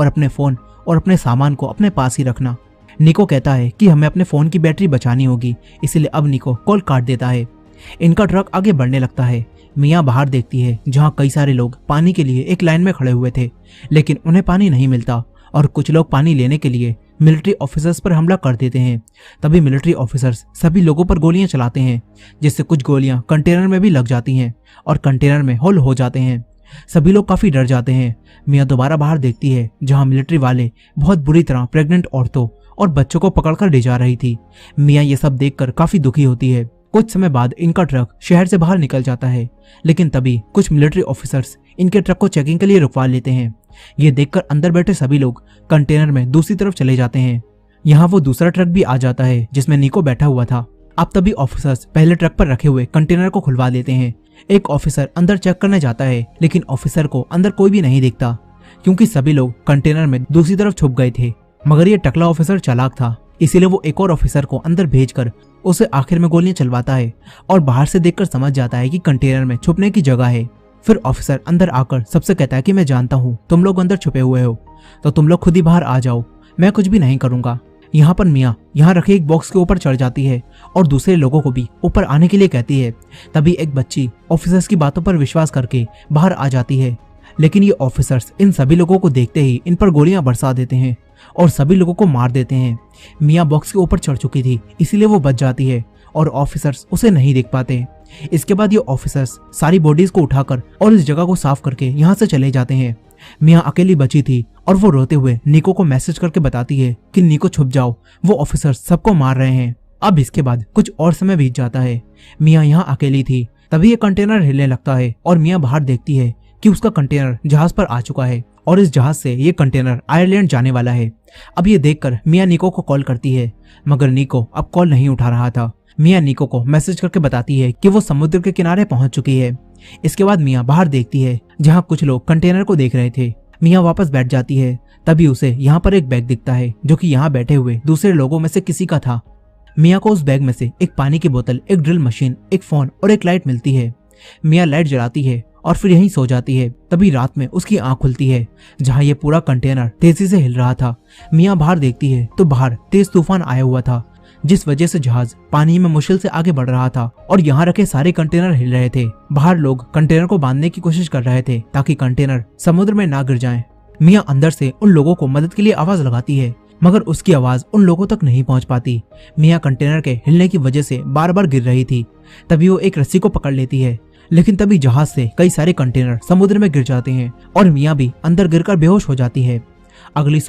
और अपने फोन और अपने सामान को अपने पास ही रखना। निको कहता है कि हमें अपने फोन की बैटरी बचानी होगी, इसलिए अब निको कॉल काट देता है। इनका ट्रक आगे बढ़ने लगता है। मिया बाहर देखती है जहाँ कई सारे लोग पानी के लिए एक लाइन में खड़े हुए थे, लेकिन उन्हें पानी नहीं मिलता और कुछ लोग पानी लेने के लिए मिलिट्री ऑफिसर्स पर हमला कर देते हैं। तभी मिलिट्री ऑफिसर्स सभी लोगों पर गोलियां चलाते हैं, जिससे कुछ गोलियां कंटेनर में भी लग जाती हैं और कंटेनर में होल हो जाते हैं। सभी लोग काफी डर जाते हैं। मिया दोबारा बाहर देखती है जहां मिलिट्री वाले बहुत बुरी तरह प्रेग्नेंट औरतों और बच्चों को पकड़कर ले जा रही थी। मिया ये सब देखकर काफी दुखी होती है। कुछ समय बाद इनका ट्रक शहर से बाहर निकल जाता है, लेकिन तभी कुछ मिलिट्री ऑफिसर्स इनके ट्रक को चेकिंग के लिए रुकवा लेते हैं। ये देखकर अंदर बैठे सभी लोग कंटेनर में दूसरी तरफ चले जाते हैं। यहाँ वो दूसरा ट्रक भी आ जाता है जिसमें निको बैठा हुआ था। अब तभी ऑफिसर्स पहले ट्रक पर रखे हुए कंटेनर को खुलवा देते हैं। एक ऑफिसर अंदर चेक करने जाता है, लेकिन ऑफिसर को अंदर कोई भी नहीं दिखता क्योंकि सभी लोग कंटेनर में दूसरी तरफ छुप गए थे। मगर ये टकला ऑफिसर चालाक था, इसीलिए वो एक और ऑफिसर को अंदर भेजकर उसे आखिर में गोलियां चलवाता है और बाहर से देखकर समझ जाता है कि कंटेनर में छुपने की जगह है। फिर ऑफिसर अंदर आकर सबसे कहता है कि मैं जानता हूँ तुम लोग अंदर छुपे हुए हो, तो तुम लोग खुद ही बाहर आ जाओ, मैं कुछ भी नहीं करूंगा। यहाँ पर मिया यहाँ रखे एक बॉक्स के ऊपर चढ़ जाती है और दूसरे लोगों को भी ऊपर आने के लिए कहती है। तभी एक बच्ची ऑफिसर्स की बातों पर विश्वास करके बाहर आ जाती है, लेकिन ये ऑफिसर्स इन सभी लोगों को देखते ही इन पर गोलियां बरसा देते हैं और सभी लोगों को मार देते हैं। मिया बॉक्स के ऊपर चढ़ चुकी थी, इसीलिए वो बच जाती है और ऑफिसर्स उसे नहीं देख पाते। इसके बाद ये ऑफिसर्स सारी बॉडीज को उठाकर और इस जगह को साफ करके यहाँ से चले जाते हैं। मिया अकेली बची थी और वो रोते हुए निको को मैसेज करके बताती है कि निको छुप जाओ, वो ऑफिसर्स सबको मार रहे हैं। अब इसके बाद कुछ और समय बीत जाता है। मिया यहाँ अकेली थी। तभी ये कंटेनर हिलने लगता है और मिया बाहर देखती है कि उसका कंटेनर जहाज पर आ चुका है और इस जहाज से ये कंटेनर आयरलैंड जाने वाला है। अब ये देखकर मिया निको को कॉल करती है, मगर निको अब कॉल नहीं उठा रहा था। मिया निको को मैसेज करके बताती है कि वो समुद्र के किनारे पहुंच चुकी है। इसके बाद मिया बाहर देखती है जहां कुछ लोग कंटेनर को देख रहे थे। मिया वापस बैठ जाती है। तभी उसे यहाँ पर एक बैग दिखता है जो कि यहाँ बैठे हुए दूसरे लोगों में से किसी का था। मिया को उस बैग में से एक पानी की बोतल, एक ड्रिल मशीन, एक फोन और एक लाइट मिलती है। मिया लाइट जलाती है और फिर यहीं सो जाती है। तभी रात में उसकी आंख खुलती है जहां ये पूरा कंटेनर तेजी से हिल रहा था। मिया बाहर देखती है तो बाहर तेज तूफान आया हुआ था, जिस वजह से जहाज पानी में मुश्किल से आगे बढ़ रहा था और यहाँ रखे सारे कंटेनर हिल रहे थे। बाहर लोग कंटेनर को बांधने की कोशिश कर रहे थे ताकि कंटेनर समुद्र में ना गिर जाए। मिया अंदर से उन लोगों को मदद के लिए आवाज लगाती है, मगर उसकी आवाज उन लोगों तक नहीं पहुंच पाती। मिया कंटेनर के हिलने की वजह से बार बार गिर रही थी। तभी वो एक रस्सी को पकड़ लेती है, लेकिन तभी जहाज से कई सारे कंटेनर समुद्र में गिर जाते हैं और मिया भी अंदर गिरकर बेहोश हो जाती है। अगली